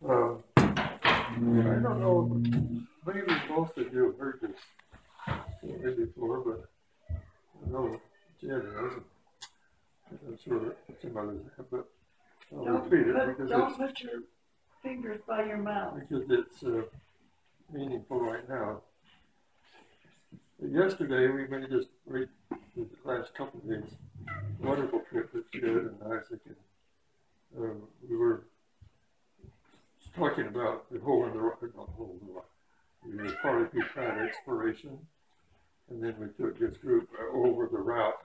I don't know, maybe most of you have heard this story before, but I know Jen hasn't. I'm sure some others have, but I'll repeat it because don't put your fingers by your mouth. Because it's meaningful right now. Yesterday we made this great, the last couple of days, wonderful trip with Jen and Isaac, and we were talking about the hole in the rock, not hole in the rock. We were part of the exploration, and then we took this group over the route,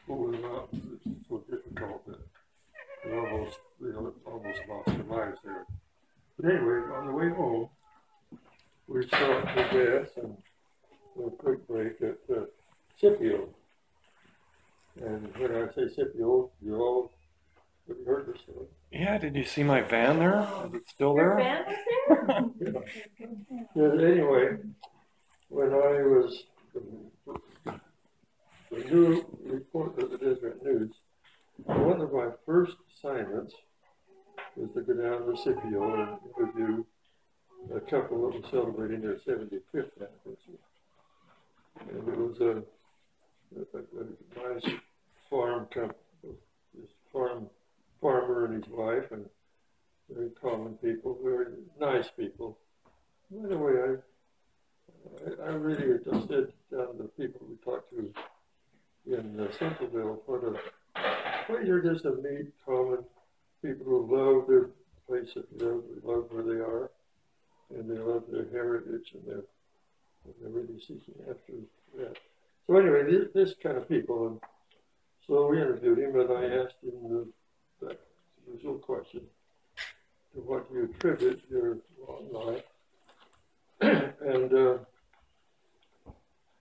over the mountains. It's so difficult that we almost lost our lives there. But anyway, on the way home, we stopped for gas and a quick break at Scipio. And when I say Scipio, you all have heard this story. Yeah, did you see my van there? Is it still there? Your van was there? Yeah. Anyway, when I was the new reporter of the Deseret News, one of my first assignments was to go down to Scipio and interview a couple that was celebrating their 75th anniversary. And it was a nice farm company, this farmer and his wife, and very common people, very nice people. By the way, I really just said down to the people we talked to in Centralville, what you're just a neat, common people who love their place that they live, they love where they are, and they love their heritage, and they're really seeking after that. So anyway, this kind of people, and so we interviewed him, and I asked him that usual question: to what do you attribute your long life? And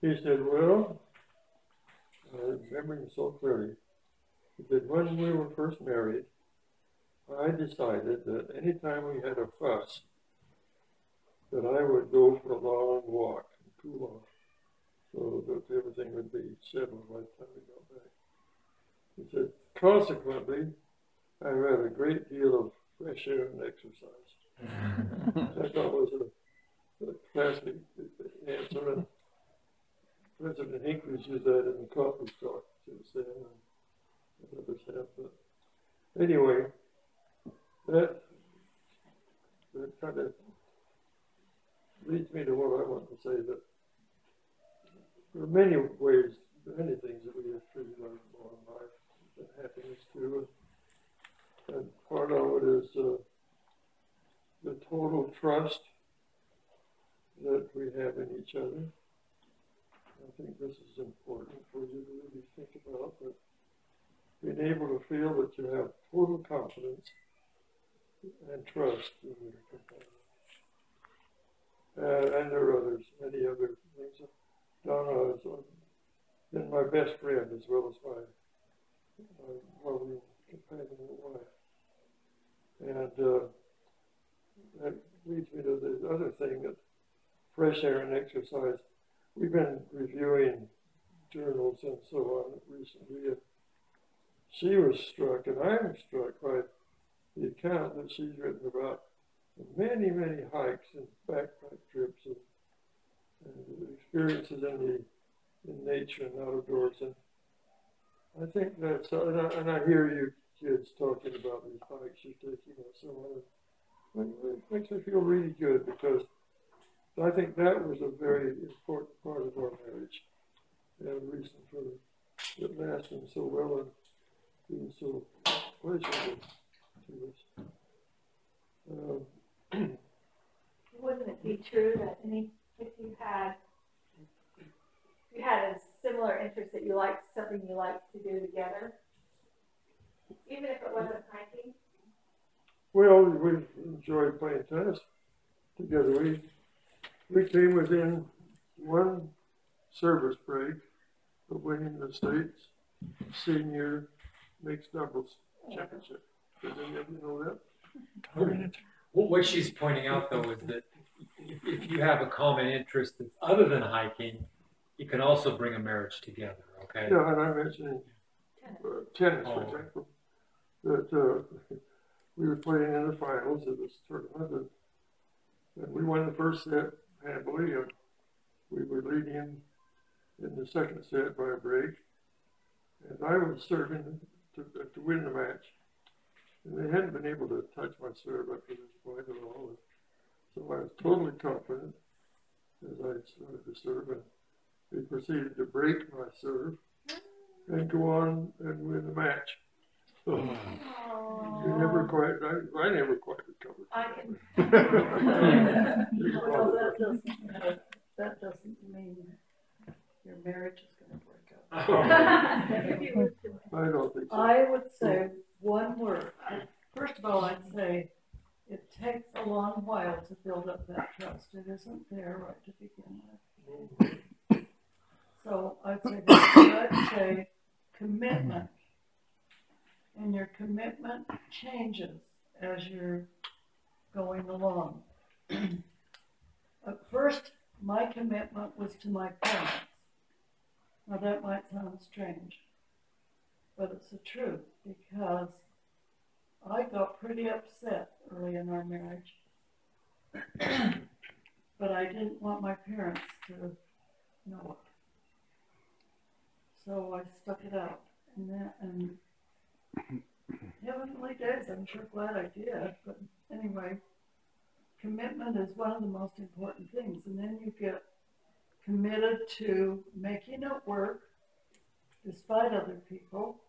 he said, well, I remember him so clearly. He said, when we were first married, I decided that anytime we had a fuss, that I would go for a long walk and cool off, so that everything would be settled by the time we got back. He said, consequently, I had a great deal of fresh air and exercise. I thought was a classic answer, and President Hinckley's used that in the coffee talk since then, and others have. But anyway, that kind of leads me to what I want to say, that there are many ways, many things that we attribute our long life and happiness to, and part of it is the total trust that we have in each other. I think this is important for you to really think about, that being able to feel that you have total confidence and trust in your companion. And there are others, many other things. Donna has been my best friend as well as my lovely companion and wife. And that leads me to the other thing, that fresh air and exercise. We've been reviewing journals and so on recently, and she was struck, and I'm struck by the account that she's written about many, many hikes and backpack trips and experiences in nature and outdoors. And I think that's, and I hear you kids talking about these hikes you're taking and so on. It makes me feel really good, because I think that was a very important part of our marriage, and a reason for it lasting so well and being so pleasurable to us. Wouldn't it be true that if you had a similar interest that you liked, something you liked to do together, even if it wasn't hiking? Well, we enjoyed playing tennis together. We came within one service break of winning the state's senior mixed doubles championship. Did any of you know that? What she's pointing out, though, is that if you have a common interest that's other than hiking, it can also bring a marriage together, okay? Yeah, and I mentioned tennis, for example. That we were playing in the finals of this tournament, and we won the first set handily, and we were leading in the second set by a break, and I was serving to win the match. And they hadn't been able to touch my serve up to this point at all. So I was totally confident as I started to serve, and they proceeded to break my serve and go on and win the match. So you never quite, I never quite recovered. I can. Well, that doesn't mean your marriage is gonna break up. I don't think so. I would say one word. First of all, I'd say it takes a long while to build up that trust. It isn't there right to begin with. So I'd say commitment. And your commitment changes as you're going along. At first, my commitment was to my parents. Now that might sound strange, but it's the truth, because I got pretty upset early in our marriage. But I didn't want my parents to know it. So I stuck it out. And heavenly days, I'm sure glad I did. But anyway, commitment is one of the most important things. And then you get committed to making it work despite other people.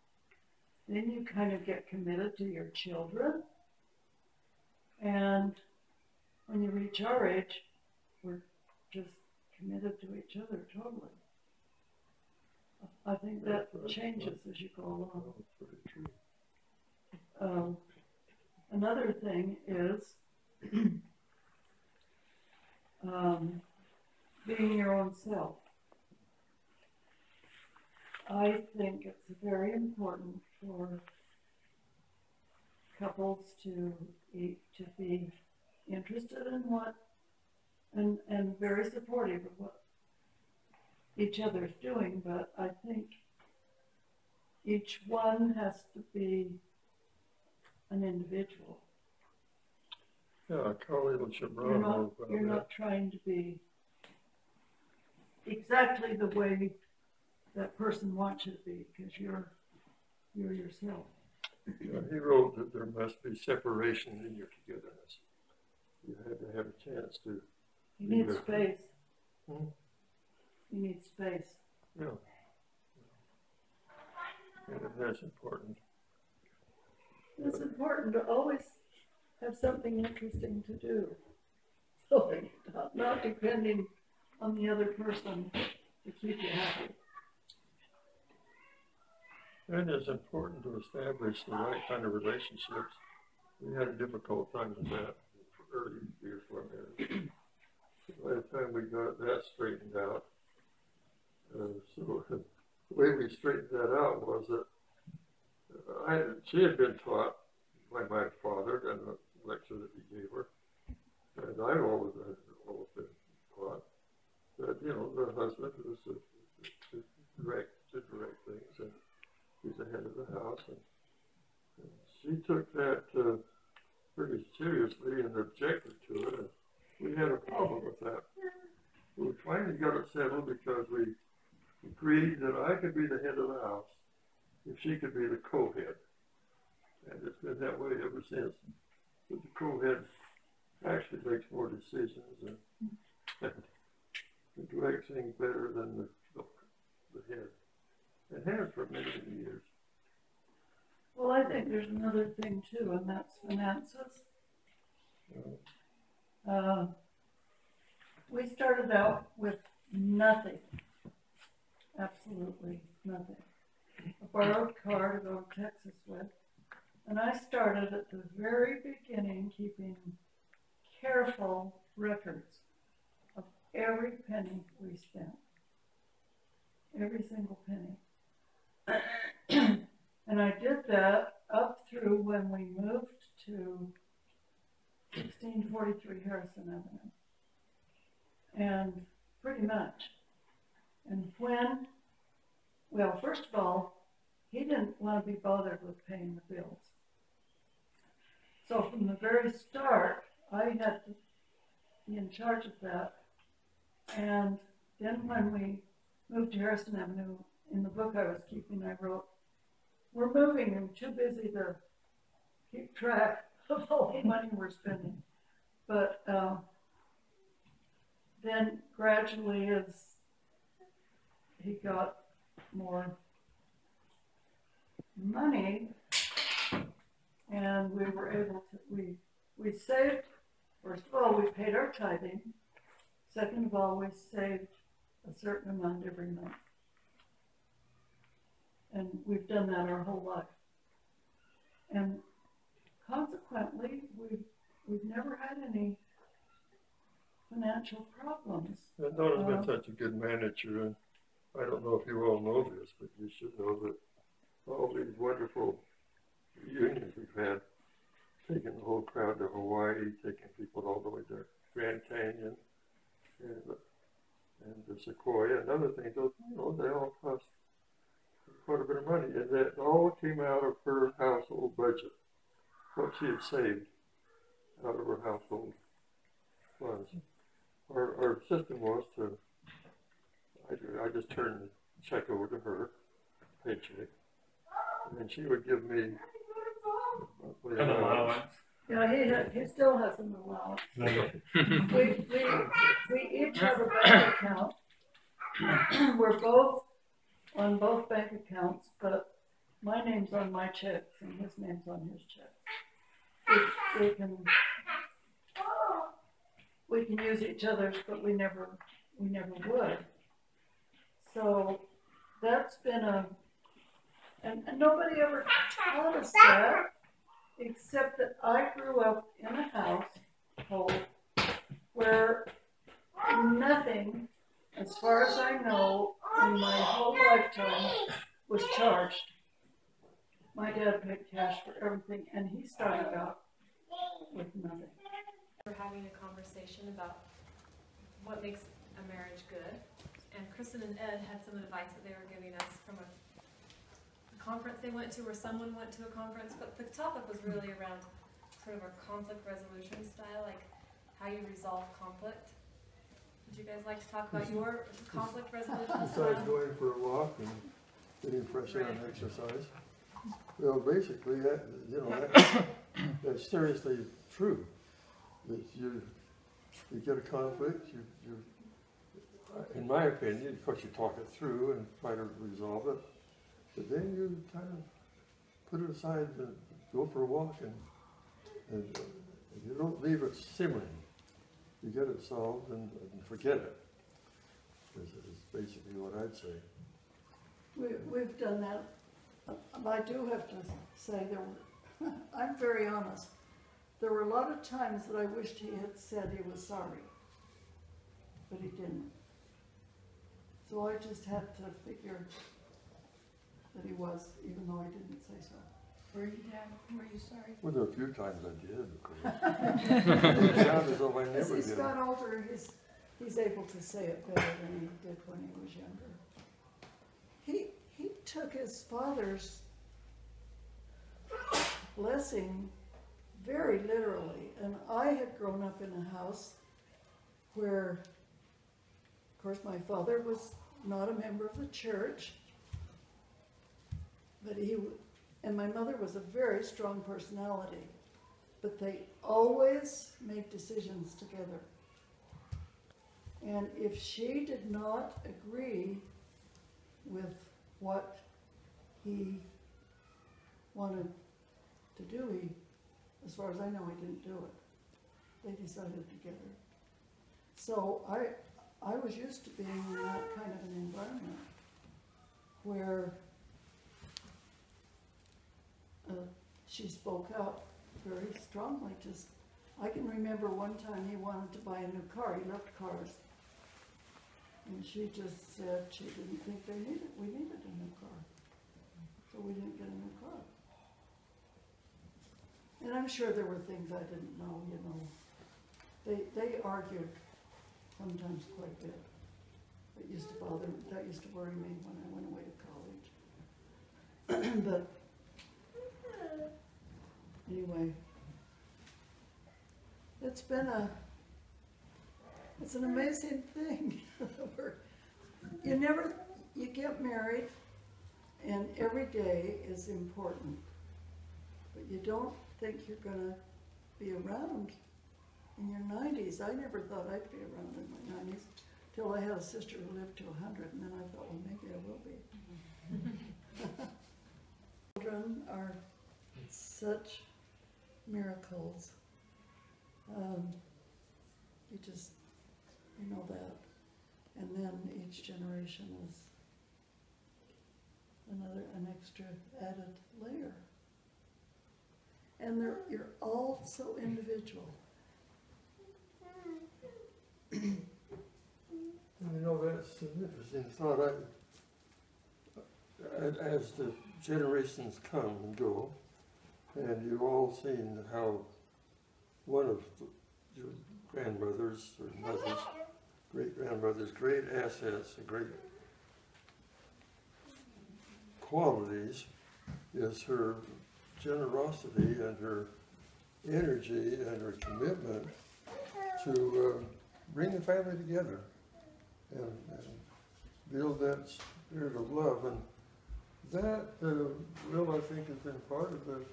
Then you kind of get committed to your children. And when you reach our age, we're just committed to each other totally. I think that changes as you go along. Another thing is being your own self. I think it's very important for couples to be interested in what and very supportive of what each other's doing, but I think each one has to be an individual. Yeah, Carly Chabron. You're not trying to be exactly the way that person wants you to be, because you're yourself. Yeah, he wrote that there must be separation in your togetherness. You had to have a chance to. You need space. Hmm? You need space. Yeah. And that's important. It's important to always have something interesting to do. So not depending on the other person to keep you happy. And it's important to establish the right kind of relationships. We had a difficult time with that early years of our marriage. By the time we got that straightened out, so the way we straightened that out was that she had been taught by my father and the lecture that he gave her, and I've always been taught that, you know, the husband was to direct things, and he's the head of the house, and she took that pretty seriously and objected to it, and we had a problem with that. We finally got it settled because we agreed that I could be the head of the house if she could be the co-head. And it's been that way ever since. But the co-head actually makes more decisions and directs things better than the head. It has for many, many years. Well, I think there's another thing too, and that's finances. We started out with nothing. Absolutely nothing. A borrowed car to go to Texas with. And I started at the very beginning keeping careful records of every penny we spent. Every single penny. And I did that up through when we moved to 1643 Harrison Avenue. And pretty much. And when, well, first of all, he didn't want to be bothered with paying the bills. So from the very start, I had to be in charge of that. And then when we moved to Harrison Avenue, in the book I was keeping, I wrote, "We're moving and too busy to keep track of all the money we're spending." But then gradually, as he got more money, and we were able to, we saved, first of all, we paid our tithing. Second of all, we saved a certain amount every month. And we've done that our whole life. And consequently, we've never had any financial problems. And Donna's been such a good manager, and I don't know if you all know this, but you should know that all these wonderful reunions we've had, taking the whole crowd to Hawaii, taking people all the way to Grand Canyon, and the Sequoia, and other things, those, you know, they all cost quite a bit of money, and that all came out of her household budget, what she had saved out of her household funds. Our system was to, I just turned the check over to her, paycheck, and then she would give me An allowance. Yeah, he still has an allowance. We each have a bank account. We're both on both bank accounts, but my name's on my checks and his name's on his checks. We can use each other's, but we never would. So that's been and nobody ever taught us that, except that I grew up in a household where nothing, as far as I know, in my whole lifetime was charged. My dad paid cash for everything, and he started out with nothing. We're having a conversation about what makes a marriage good, and Kristen and Ed had some advice that they were giving us from a conference they went to, or someone went to a conference, but the topic was really around sort of our conflict resolution style, like how you resolve conflict. Would you guys like to talk about your conflict resolution Besides style? going for a walk and getting fresh air and Right. exercise. Well, basically, that's seriously true. That you get a conflict, you, in my opinion, of course, you talk it through and try to resolve it, but then you kind of put it aside and go for a walk, and you don't leave it simmering. You get it solved and forget it. Is basically what I'd say. We've done that. I do have to say I'm very honest. There were a lot of times that I wished he had said he was sorry, but he didn't. So I just had to figure that he was, even though I didn't say so. Were you, Dad? Were you sorry? Well, there were a few times I did, of course. It sounded as though I As never he's did. got older, he's able to say it better than he did when he was younger. He took his father's blessing very literally, and I had grown up in a house where, of course, my father was not a member of the church, but and my mother was a very strong personality, but they always made decisions together. And if she did not agree with what he wanted to do, as far as I know, he didn't do it. They decided together. So I was used to being in that kind of an environment where she spoke out very strongly. I can remember one time he wanted to buy a new car. He loved cars. And she just said she didn't think we needed a new car. So we didn't get a new car. And I'm sure there were things I didn't know, you know. They argued sometimes quite a bit. That used to worry me when I went away to college. But anyway, It's been it's an amazing thing. You get married and every day is important, but you don't think you're gonna be around in your 90s. I never thought I'd be around in my 90s till I had a sister who lived to 100, and then I thought, well, maybe I will be. Children are such miracles. You know that. And then each generation is an extra added layer. And you're all so individual. You know, that's an interesting thought. As the generations come and go, and you've all seen how one of your grandmothers or mothers, great-grandmother's great assets and great qualities is her generosity and her energy and her commitment to bring the family together and build that spirit of love. And that, Will, I think, has been part of the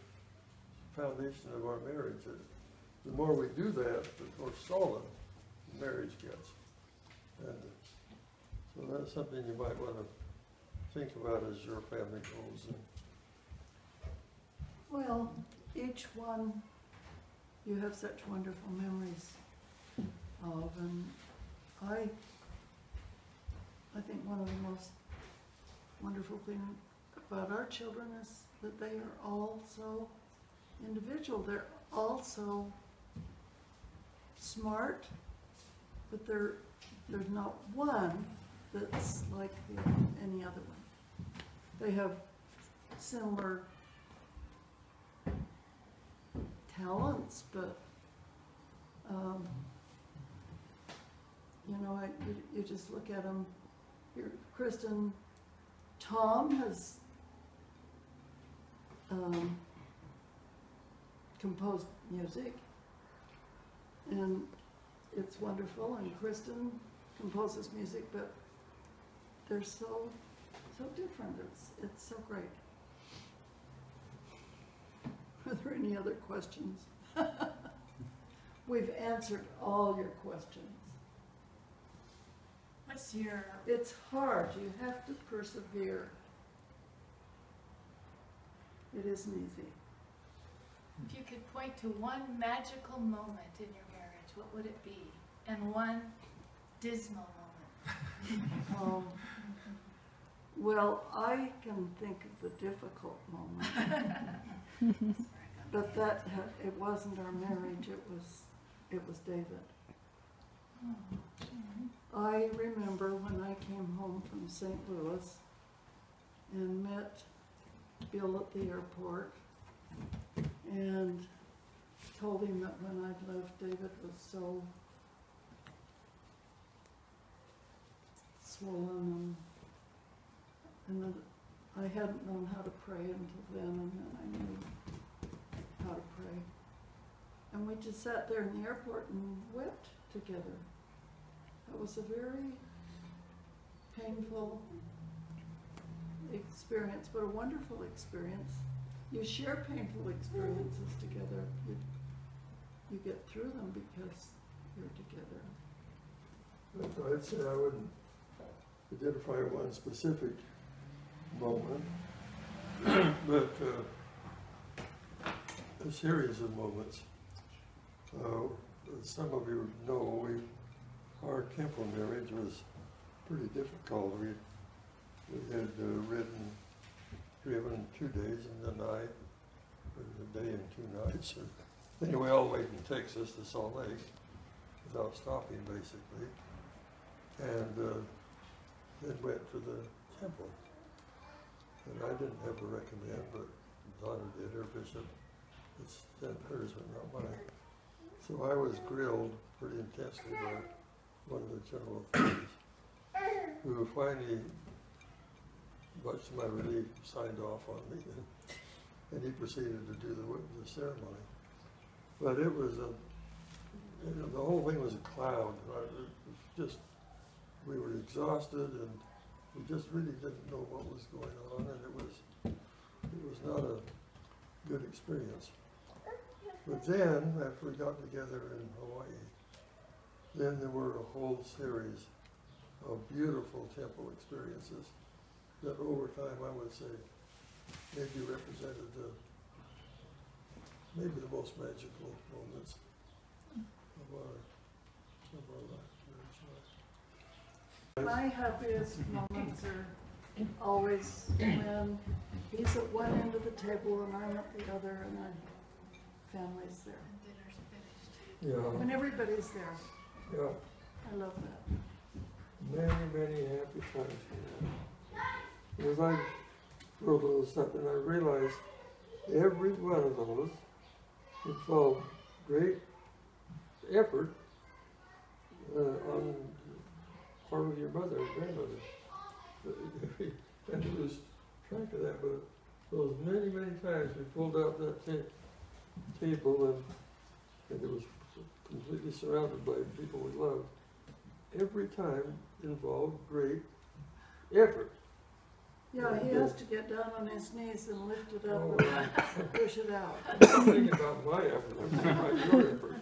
foundation of our marriage. The more we do that, the more solid the marriage gets. And so that's something you might want to think about as your family goes. Well, each one you have such wonderful memories of, and I think one of the most wonderful things about our children is that they are all so individual. They're all so smart, but there's not one that's like any other one. They have similar talents, but you know, you just look at them. Here, Kristen, Tom has composed music, and it's wonderful. And Kristen composes music, but they're so different. It's so great. Are there any other questions? We've answered all your questions. What's your, It's hard. You have to persevere. It isn't easy. if you could point to one magical moment in your marriage, what would it be? And one dismal moment? Well, I can think of the difficult moment, but it wasn't our marriage. It was David. I remember when I came home from St. Louis and met Bill at the airport and told him that when I'd left, David was so swollen and that I hadn't known how to pray until then, and then I knew how to pray. And we just sat there in the airport and wept together. It was a very painful experience, but a wonderful experience. You share painful experiences together. You get through them because you're together. I'd say I wouldn't identify one specific moment, but a series of moments. Some of you know our Temple marriage was pretty difficult. We had driven 2 days and a night, or a day and 2 nights. And anyway, all the way from Texas to Salt Lake without stopping, basically. And then went to the temple. And I didn't have to recommend, but Donna did, her bishop. It's hers, but not mine. So I was grilled pretty intensely by one of the general authorities, who finally, much to my relief, signed off on me, and he proceeded to do the ceremony. But it was And the whole thing was a cloud. It was just, we were exhausted and we just really didn't know what was going on, and it was not a good experience. But then, after we got together in Hawaii, then there were a whole series of beautiful temple experiences that over time I would say maybe represented maybe the most magical moments of our life, marriage life. My happiest moments are always when he's at one end of the table and I'm at the other and our family's there. And dinner's finished. Yeah, When everybody's there, yeah. I love that. Many happy times for that. As I wrote those up, and I realized every one of those involved great effort on part of your mother and grandmother. And to lose track of that, but those many times we pulled out that table and it was completely surrounded by people we loved. Every time involved great effort. Yeah, he has to get down on his knees and lift it up Oh, and push it out. I'm thinking about my effort, I'm thinking about your effort.